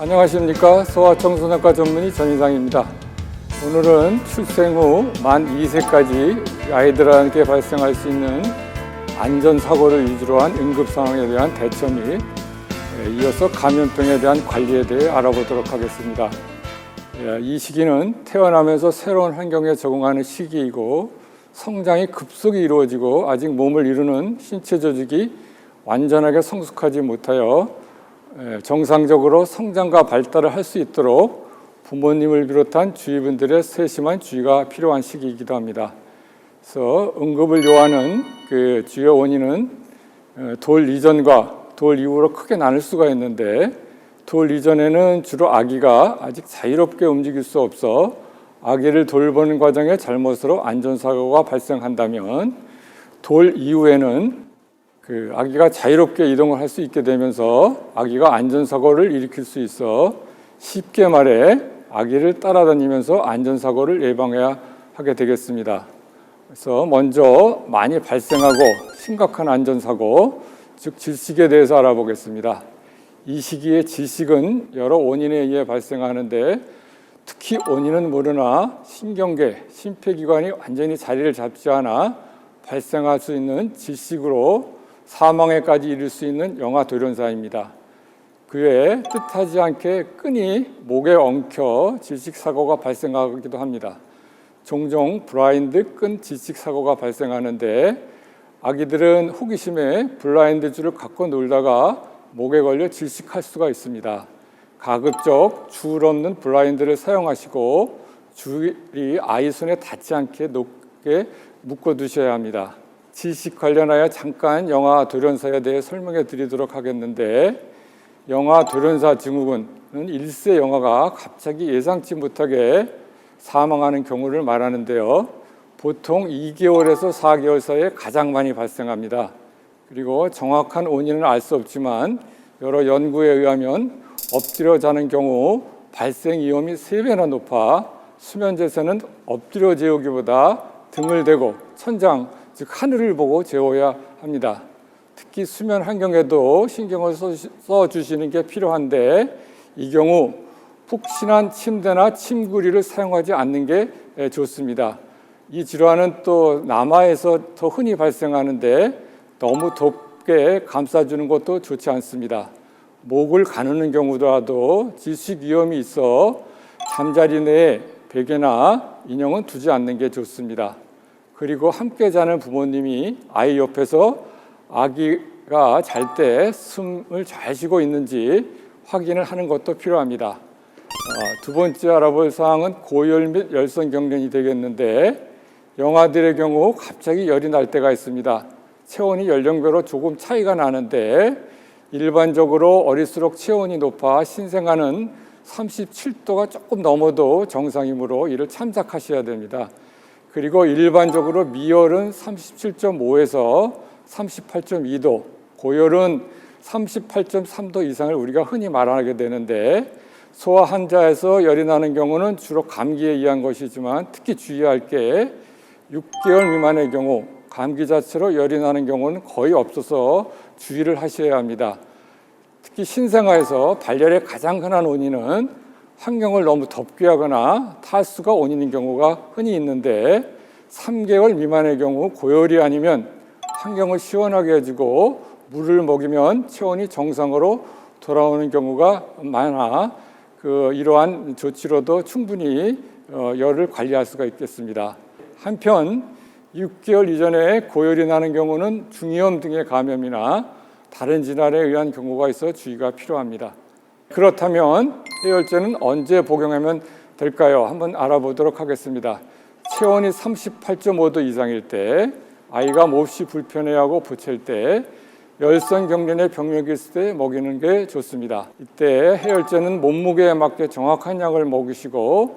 안녕하십니까. 소아청소년과 전문의 전인상입니다. 오늘은 출생 후 만 2세까지 아이들에게 발생할 수 있는 안전사고를 위주로 한 응급상황에 대한 대처 및 이어서 감염병에 대한 관리에 대해 알아보도록 하겠습니다. 이 시기는 태어나면서 새로운 환경에 적응하는 시기이고 성장이 급속히 이루어지고 아직 몸을 이루는 신체 조직이 완전하게 성숙하지 못하여 정상적으로 성장과 발달을 할 수 있도록 부모님을 비롯한 주위분들의 세심한 주의가 필요한 시기이기도 합니다. 그래서 응급을 요하는 그 주요 원인은 돌 이전과 돌 이후로 크게 나눌 수가 있는데, 돌 이전에는 주로 아기가 아직 자유롭게 움직일 수 없어 아기를 돌보는 과정에 잘못으로 안전사고가 발생한다면, 돌 이후에는 그 아기가 자유롭게 이동을 할 수 있게 되면서 아기가 안전사고를 일으킬 수 있어 쉽게 말해 아기를 따라다니면서 안전사고를 예방해야 하게 되겠습니다. 그래서 먼저 많이 발생하고 심각한 안전사고, 즉 질식에 대해서 알아보겠습니다. 이 시기에 질식은 여러 원인에 의해 발생하는데 특히 원인은 모르나 신경계, 심폐기관이 완전히 자리를 잡지 않아 발생할 수 있는 질식으로 사망에까지 이를 수 있는 영아돌연사입니다. 그 외에 뜻하지 않게 끈이 목에 엉켜 질식사고가 발생하기도 합니다. 종종 블라인드 끈 질식사고가 발생하는데, 아기들은 호기심에 블라인드 줄을 갖고 놀다가 목에 걸려 질식할 수가 있습니다. 가급적 줄 없는 블라인드를 사용하시고 줄이 아이 손에 닿지 않게 높게 묶어 두셔야 합니다. 질식 관련하여 잠깐 영아돌연사에 대해 설명해 드리도록 하겠는데, 영아돌연사 증후군은 1세 영아가 갑자기 예상치 못하게 사망하는 경우를 말하는데요. 보통 2개월에서 4개월 사이에 가장 많이 발생합니다. 그리고 정확한 원인은 알 수 없지만 여러 연구에 의하면 엎드려 자는 경우 발생 위험이 3배나 높아 수면제에서는 엎드려 재우기보다 등을 대고 천장, 즉 하늘을 보고 재워야 합니다. 특히 수면 환경에도 신경을 써주시는 게 필요한데, 이 경우 푹신한 침대나 침구리를 사용하지 않는 게 좋습니다. 이 질환은 또 남아에서 더 흔히 발생하는데 너무 덥게 감싸주는 것도 좋지 않습니다. 목을 가누는 경우라도 질식 위험이 있어 잠자리 내에 베개나 인형은 두지 않는 게 좋습니다. 그리고 함께 자는 부모님이 아이 옆에서 아기가 잘 때 숨을 잘 쉬고 있는지 확인을 하는 것도 필요합니다. 두 번째 알아볼 사항은 고열 및 열선 경련이 되겠는데, 영아들의 경우 갑자기 열이 날 때가 있습니다. 체온이 연령별로 조금 차이가 나는데 일반적으로 어릴수록 체온이 높아 신생아는 37도가 조금 넘어도 정상이므로 이를 참작하셔야 됩니다. 그리고 일반적으로 미열은 37.5에서 38.2도, 고열은 38.3도 이상을 우리가 흔히 말하게 되는데, 소아 환자에서 열이 나는 경우는 주로 감기에 의한 것이지만 특히 주의할 게 6개월 미만의 경우 감기 자체로 열이 나는 경우는 거의 없어서 주의를 하셔야 합니다. 특히 신생아에서 발열의 가장 흔한 원인은 환경을 너무 덥게 하거나 탈수가 원인인 경우가 흔히 있는데, 3개월 미만의 경우 고열이 아니면 환경을 시원하게 해주고 물을 먹이면 체온이 정상으로 돌아오는 경우가 많아 이러한 조치로도 충분히 열을 관리할 수가 있겠습니다. 한편 6개월 이전에 고열이 나는 경우는 중이염 등의 감염이나 다른 질환에 의한 경우가 있어 주의가 필요합니다. 그렇다면 해열제는 언제 복용하면 될까요? 한번 알아보도록 하겠습니다. 체온이 38.5도 이상일 때, 아이가 몹시 불편해하고 보챌 때, 열선 경련의 병력이 있을 때 먹이는 게 좋습니다. 이때 해열제는 몸무게에 맞게 정확한 양을 먹이시고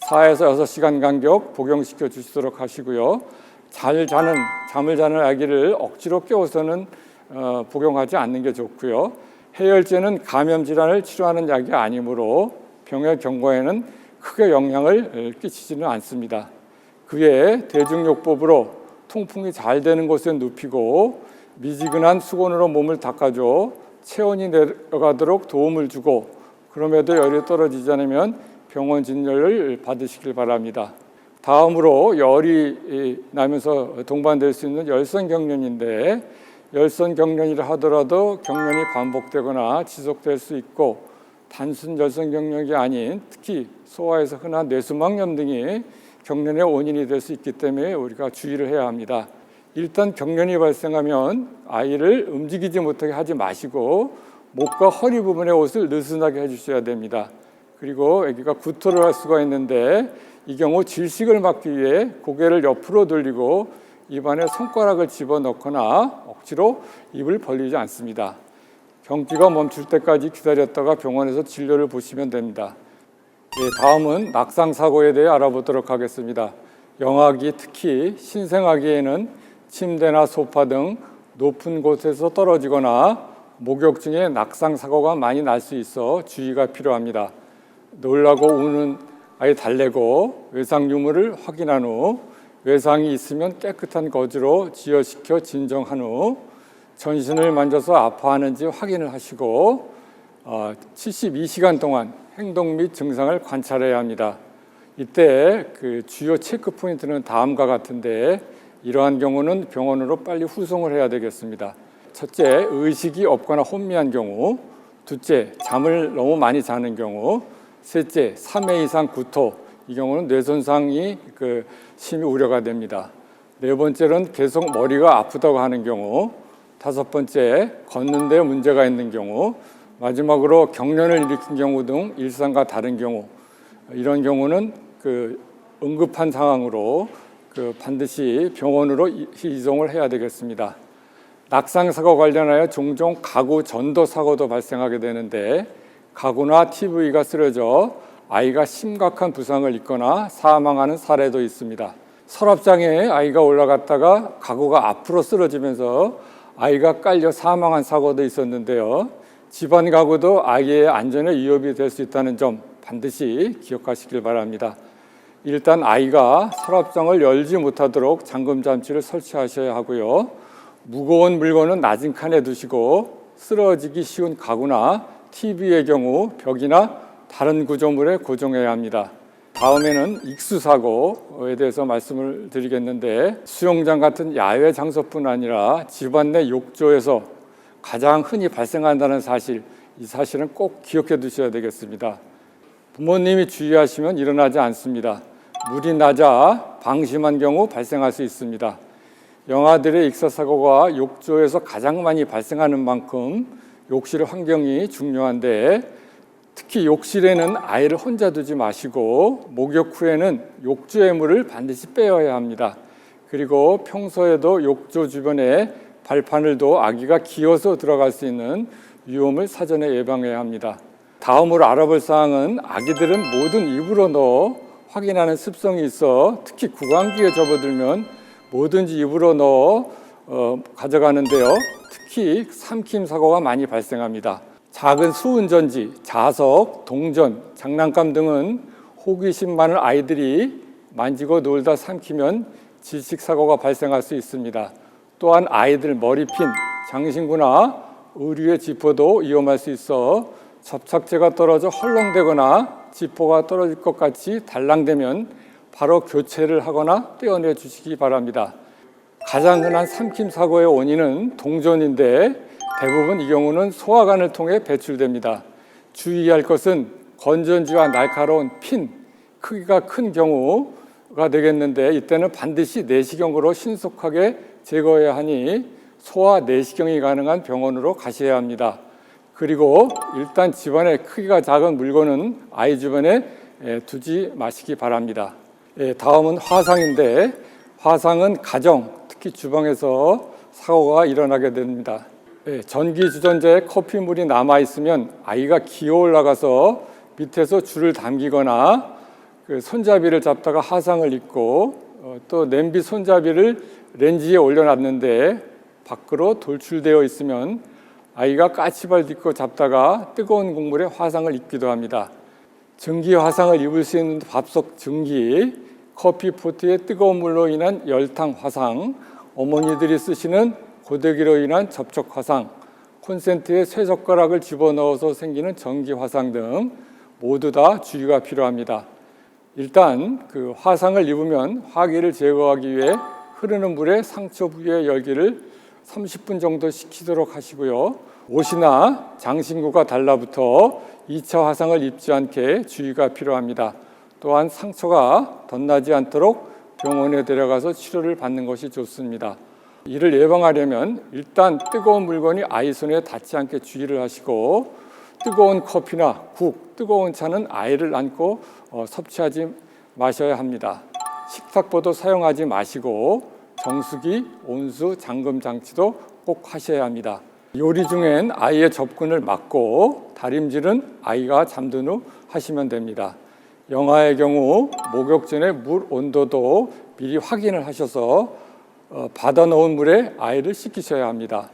4에서 6시간 간격 복용시켜 주시도록 하시고요. 잠을 자는 아기를 억지로 깨워서는 복용하지 않는 게 좋고요. 해열제는 감염 질환을 치료하는 약이 아니므로 병의 경과에는 크게 영향을 끼치지는 않습니다. 그 외에 대중요법으로 통풍이 잘 되는 곳에 눕히고 미지근한 수건으로 몸을 닦아줘 체온이 내려가도록 도움을 주고 그럼에도 열이 떨어지지 않으면 병원 진료를 받으시길 바랍니다. 다음으로 열이 나면서 동반될 수 있는 열선경련인데, 열선경련이라 하더라도 경련이 반복되거나 지속될 수 있고, 단순 열선경련이 아닌 특히 소아에서 흔한 뇌수막염 등이 경련의 원인이 될 수 있기 때문에 우리가 주의를 해야 합니다. 일단 경련이 발생하면 아이를 움직이지 못하게 하지 마시고 목과 허리 부분의 옷을 느슨하게 해주셔야 됩니다. 그리고 아기가 구토를 할 수가 있는데, 이 경우 질식을 막기 위해 고개를 옆으로 돌리고 입안에 손가락을 집어넣거나 억지로 입을 벌리지 않습니다. 경기가 멈출 때까지 기다렸다가 병원에서 진료를 보시면 됩니다. 다음은 낙상사고에 대해 알아보도록 하겠습니다. 영아기, 특히 신생아기에는 침대나 소파 등 높은 곳에서 떨어지거나 목욕 중에 낙상사고가 많이 날 수 있어 주의가 필요합니다. 놀라고 우는 아이 달래고 외상 유무를 확인한 후, 외상이 있으면 깨끗한 거즈로 지혈시켜 진정한 후 전신을 만져서 아파하는지 확인을 하시고 72시간 동안 행동 및 증상을 관찰해야 합니다. 이때 그 주요 체크 포인트는 다음과 같은데, 이러한 경우는 병원으로 빨리 후송을 해야 되겠습니다. 첫째, 의식이 없거나 혼미한 경우. 둘째, 잠을 너무 많이 자는 경우. 셋째, 3회 이상 구토. 이 경우는 뇌손상이 심히 우려가 됩니다. 네 번째는 계속 머리가 아프다고 하는 경우. 다섯 번째, 걷는데 문제가 있는 경우. 마지막으로 경련을 일으킨 경우 등 일상과 다른 경우. 이런 경우는 응급한 상황으로 반드시 병원으로 이송을 해야 되겠습니다. 낙상사고 관련하여 종종 가구 전도 사고도 발생하게 되는데, 가구나 TV가 쓰러져 아이가 심각한 부상을 입거나 사망하는 사례도 있습니다. 서랍장에 아이가 올라갔다가 가구가 앞으로 쓰러지면서 아이가 깔려 사망한 사고도 있었는데요. 집안 가구도 아이의 안전에 위협이 될 수 있다는 점 반드시 기억하시길 바랍니다. 일단 아이가 서랍장을 열지 못하도록 잠금 장치를 설치하셔야 하고요. 무거운 물건은 낮은 칸에 두시고, 쓰러지기 쉬운 가구나 TV의 경우 벽이나 다른 구조물에 고정해야 합니다. 다음에는 익수사고에 대해서 말씀을 드리겠는데, 수영장 같은 야외 장소뿐 아니라 집안 내 욕조에서 가장 흔히 발생한다는 사실, 이 사실은 꼭 기억해 두셔야 되겠습니다. 부모님이 주의하시면 일어나지 않습니다. 물이 낮아 방심한 경우 발생할 수 있습니다. 영아들의 익사사고가 욕조에서 가장 많이 발생하는 만큼 욕실 환경이 중요한데, 특히 욕실에는 아이를 혼자 두지 마시고 목욕 후에는 욕조의 물을 반드시 빼어야 합니다. 그리고 평소에도 욕조 주변에 발판을 둬 아기가 기어서 들어갈 수 있는 위험을 사전에 예방해야 합니다. 다음으로 알아볼 사항은, 아기들은 뭐든 입으로 넣어 확인하는 습성이 있어 특히 구강기에 접어들면 뭐든지 입으로 넣어 가져가는데요. 특히 삼킴 사고가 많이 발생합니다. 작은 수은전지, 자석, 동전, 장난감 등은 호기심 많은 아이들이 만지고 놀다 삼키면 질식 사고가 발생할 수 있습니다. 또한 아이들 머리핀, 장신구나 의류의 지퍼도 위험할 수 있어 접착제가 떨어져 헐렁대거나 지퍼가 떨어질 것 같이 달랑대면 바로 교체를 하거나 떼어내 주시기 바랍니다. 가장 흔한 삼킴 사고의 원인은 동전인데, 대부분 이 경우는 소화관을 통해 배출됩니다. 주의할 것은 건전지와 날카로운 핀, 크기가 큰 경우가 되겠는데, 이때는 반드시 내시경으로 신속하게 제거해야 하니 소아 내시경이 가능한 병원으로 가셔야 합니다. 그리고 일단 집안에 크기가 작은 물건은 아이 주변에 두지 마시기 바랍니다. 다음은 화상인데, 화상은 가정, 특히 주방에서 사고가 일어나게 됩니다. 전기주전자에 커피물이 남아있으면 아이가 기어 올라가서 밑에서 줄을 당기거나 손잡이를 잡다가 화상을 입고, 또 냄비 손잡이를 렌지에 올려놨는데 밖으로 돌출되어 있으면 아이가 까치발 딛고 잡다가 뜨거운 국물에 화상을 입기도 합니다. 전기 화상을 입을 수 있는 밥솥 전기, 커피포트의 뜨거운 물로 인한 열탕 화상, 어머니들이 쓰시는 고데기로 인한 접촉 화상, 콘센트에 쇠젓가락을 집어넣어서 생기는 전기 화상 등 모두 다 주의가 필요합니다. 일단 그 화상을 입으면 화기를 제거하기 위해 흐르는 물에 상처 부위의 열기를 30분 정도 식히도록 하시고요. 옷이나 장신구가 달라붙어 2차 화상을 입지 않게 주의가 필요합니다. 또한 상처가 덧나지 않도록 병원에 데려가서 치료를 받는 것이 좋습니다. 이를 예방하려면 일단 뜨거운 물건이 아이 손에 닿지 않게 주의를 하시고, 뜨거운 커피나 국, 뜨거운 차는 아이를 안고 섭취하지 마셔야 합니다. 식탁보도 사용하지 마시고 정수기, 온수, 잠금 장치도 꼭 하셔야 합니다. 요리 중엔 아이의 접근을 막고 다림질은 아이가 잠든 후 하시면 됩니다. 영아의 경우 목욕 전에 물 온도도 미리 확인을 하셔서 받아 놓은 물에 아이를 씻기셔야 합니다.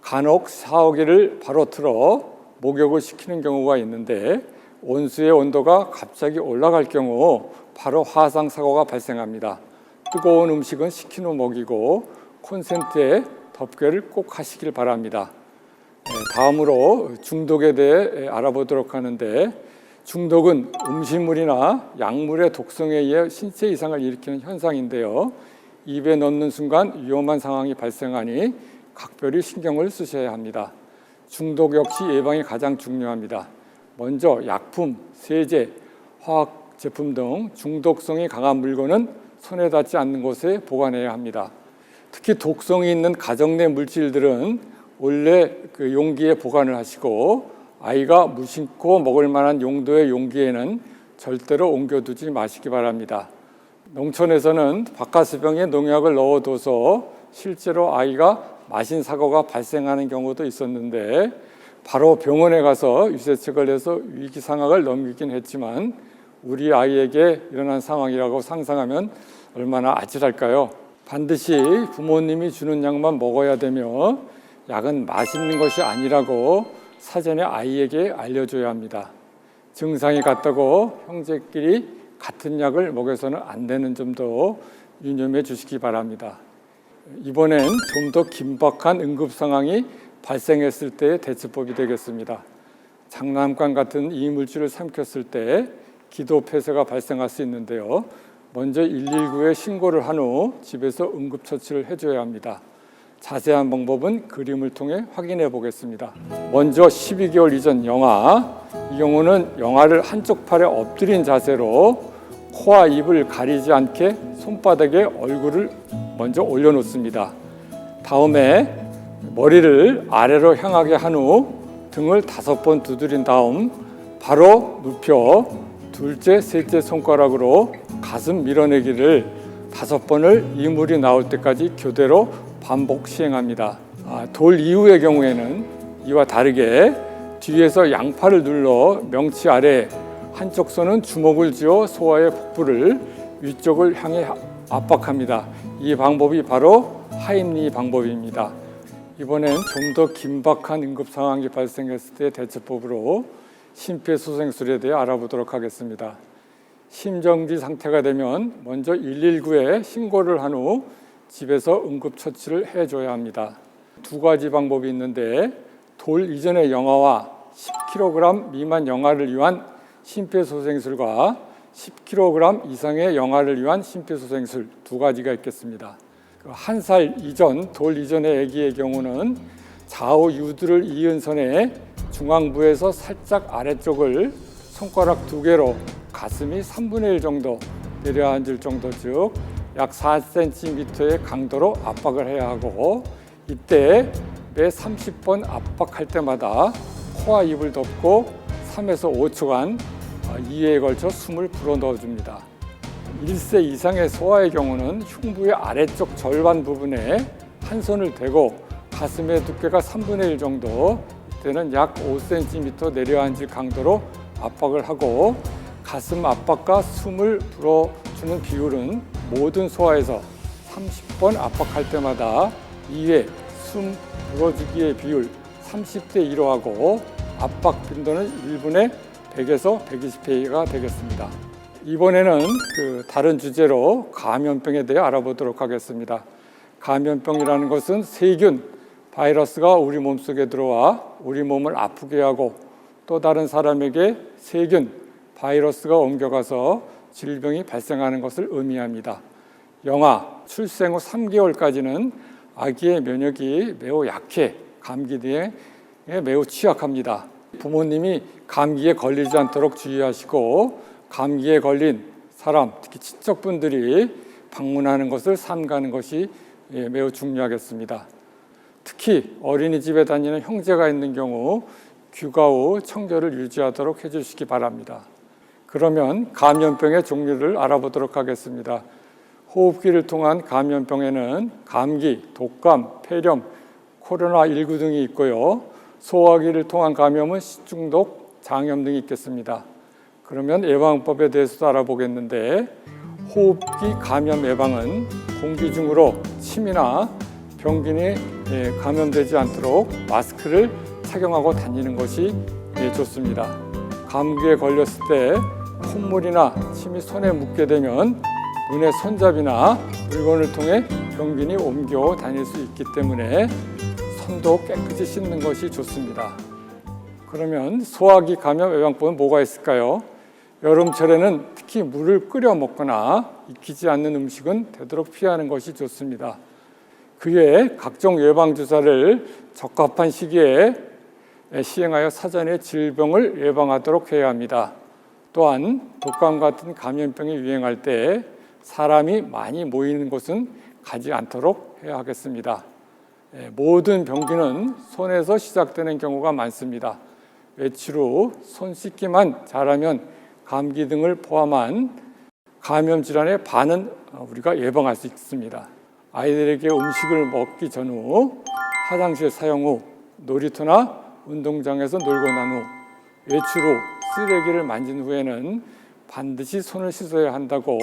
간혹 샤워기를 바로 틀어 목욕을 시키는 경우가 있는데 온수의 온도가 갑자기 올라갈 경우 바로 화상 사고가 발생합니다. 뜨거운 음식은 식힌 후 먹이고 콘센트에 덮개를 꼭 하시길 바랍니다. 다음으로 중독에 대해 알아보도록 하는데, 중독은 음식물이나 약물의 독성에 의해 신체 이상을 일으키는 현상인데요. 입에 넣는 순간 위험한 상황이 발생하니 각별히 신경을 쓰셔야 합니다. 중독 역시 예방이 가장 중요합니다. 먼저 약품, 세제, 화학 제품 등 중독성이 강한 물건은 손에 닿지 않는 곳에 보관해야 합니다. 특히 독성이 있는 가정 내 물질들은 원래 그 용기에 보관을 하시고, 아이가 무심코 먹을 만한 용도의 용기에는 절대로 옮겨두지 마시기 바랍니다. 농촌에서는 바카스병에 농약을 넣어둬서 실제로 아이가 마신 사고가 발생하는 경우도 있었는데, 바로 병원에 가서 유세척을 해서 위기 상황을 넘기긴 했지만 우리 아이에게 일어난 상황이라고 상상하면 얼마나 아찔할까요? 반드시 부모님이 주는 약만 먹어야 되며 약은 맛있는 것이 아니라고 사전에 아이에게 알려줘야 합니다. 증상이 같다고 형제끼리 같은 약을 먹여서는 안 되는 점도 유념해 주시기 바랍니다. 이번엔 좀 더 긴박한 응급 상황이 발생했을 때의 대처법이 되겠습니다. 장난감 같은 이물질을 삼켰을 때 기도 폐쇄가 발생할 수 있는데요. 먼저 119에 신고를 한 후 집에서 응급처치를 해줘야 합니다. 자세한 방법은 그림을 통해 확인해 보겠습니다. 먼저 12개월 이전 영아, 이 경우는 영아를 한쪽 팔에 엎드린 자세로 코와 입을 가리지 않게 손바닥에 얼굴을 먼저 올려놓습니다. 다음에 머리를 아래로 향하게 한 후 등을 5번 두드린 다음 바로 눕혀 둘째, 셋째 손가락으로 가슴 밀어내기를 5번을 이물이 나올 때까지 교대로 반복 시행합니다. 돌 이후의 경우에는 이와 다르게 뒤에서 양팔을 눌러 명치 아래, 한쪽 손은 주먹을 쥐어 소아의 복부를 위쪽을 향해 압박합니다. 이 방법이 바로 하임리 방법입니다. 이번엔 좀 더 긴박한 응급 상황이 발생했을 때 대처법으로 심폐소생술에 대해 알아보도록 하겠습니다. 심정지 상태가 되면 먼저 119에 신고를 한 후 집에서 응급처치를 해줘야 합니다. 2가지 방법이 있는데, 돌 이전의 영아와 10kg 미만 영아를 위한 심폐소생술과 10kg 이상의 영아를 위한 심폐소생술 2가지가 있겠습니다. 1살 이전, 돌 이전의 아기의 경우는 좌우 유두를 이은 선에 중앙부에서 살짝 아래쪽을 손가락 2개로 가슴이 3분의 1 정도 내려앉을 정도, 즉 약 4cm의 강도로 압박을 해야 하고, 이때 매 30번 압박할 때마다 코와 입을 덮고 3에서 5초간 2회에 걸쳐 숨을 불어 넣어줍니다. 1세 이상의 소아의 경우는 흉부의 아래쪽 절반 부분에 한 손을 대고 가슴의 두께가 3분의 1 정도, 이때는 약 5cm 내려앉을 강도로 압박을 하고, 가슴 압박과 숨을 불어주는 비율은 모든 소아에서 30번 압박할 때마다 2회 숨 불어주기의 비율 30대 1로 하고, 압박 빈도는 1분에 100에서 120회가 되겠습니다. 이번에는 다른 주제로 감염병에 대해 알아보도록 하겠습니다. 감염병이라는 것은 세균, 바이러스가 우리 몸속에 들어와 우리 몸을 아프게 하고 또 다른 사람에게 세균, 바이러스가 옮겨가서 질병이 발생하는 것을 의미합니다. 영아, 출생 후 3개월까지는 아기의 면역이 매우 약해 감기 등에 매우 취약합니다. 부모님이 감기에 걸리지 않도록 주의하시고 감기에 걸린 사람, 특히 친척분들이 방문하는 것을 삼가는 것이 매우 중요하겠습니다. 특히 어린이집에 다니는 형제가 있는 경우 귀가 후 청결을 유지하도록 해주시기 바랍니다. 그러면 감염병의 종류를 알아보도록 하겠습니다. 호흡기를 통한 감염병에는 감기, 독감, 폐렴, 코로나19 등이 있고요. 소화기를 통한 감염은 식중독, 장염 등이 있겠습니다. 그러면 예방법에 대해서도 알아보겠는데 호흡기 감염 예방은 공기 중으로 침이나 병균이 감염되지 않도록 마스크를 착용하고 다니는 것이 좋습니다. 감기에 걸렸을 때 콧물이나 침이 손에 묻게 되면 눈의 손잡이나 물건을 통해 병균이 옮겨 다닐 수 있기 때문에 손도 깨끗이 씻는 것이 좋습니다. 그러면 소화기 감염 예방법은 뭐가 있을까요? 여름철에는 특히 물을 끓여 먹거나 익히지 않는 음식은 되도록 피하는 것이 좋습니다. 그외에 각종 예방주사를 적합한 시기에 시행하여 사전에 질병을 예방하도록 해야 합니다. 또한 독감 같은 감염병이 유행할 때 사람이 많이 모이는 곳은 가지 않도록 해야 하겠습니다. 모든 병균은 손에서 시작되는 경우가 많습니다. 외출 후 손 씻기만 잘하면 감기 등을 포함한 감염 질환의 반은 우리가 예방할 수 있습니다. 아이들에게 음식을 먹기 전후, 화장실 사용 후, 놀이터나 운동장에서 놀고 난 후, 외출 후, 쓰레기를 만진 후에는 반드시 손을 씻어야 한다고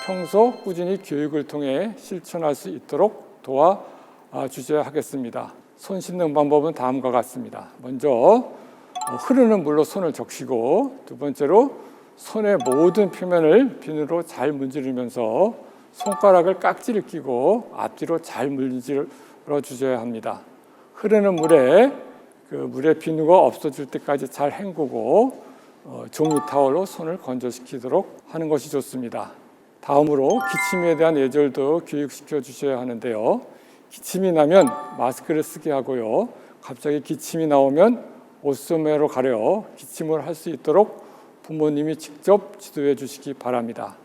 평소 꾸준히 교육을 통해 실천할 수 있도록 도와주셔야 하겠습니다. 손 씻는 방법은 다음과 같습니다. 먼저 흐르는 물로 손을 적시고, 두 번째로 손의 모든 표면을 비누로 잘 문지르면서 손가락을 깍지를 끼고 앞뒤로 잘 문질러 주셔야 합니다. 흐르는 물에 물의 비누가 없어질 때까지 잘 헹구고 종이 타월로 손을 건조시키도록 하는 것이 좋습니다. 다음으로 기침에 대한 예절도 교육시켜 주셔야 하는데요. 기침이 나면 마스크를 쓰게 하고요. 갑자기 기침이 나오면 옷소매로 가려 기침을 할 수 있도록 부모님이 직접 지도해 주시기 바랍니다.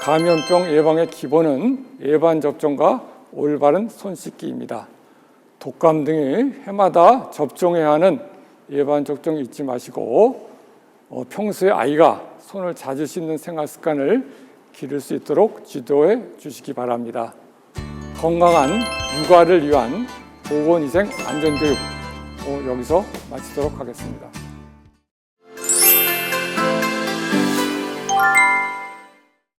감염병 예방의 기본은 예방접종과 올바른 손 씻기입니다. 독감 등이 해마다 접종해야 하는 예방접종 잊지 마시고 평소에 아이가 손을 자주 씻는 생활 습관을 기를 수 있도록 지도해 주시기 바랍니다. 건강한 육아를 위한 보건위생 안전교육 여기서 마치도록 하겠습니다.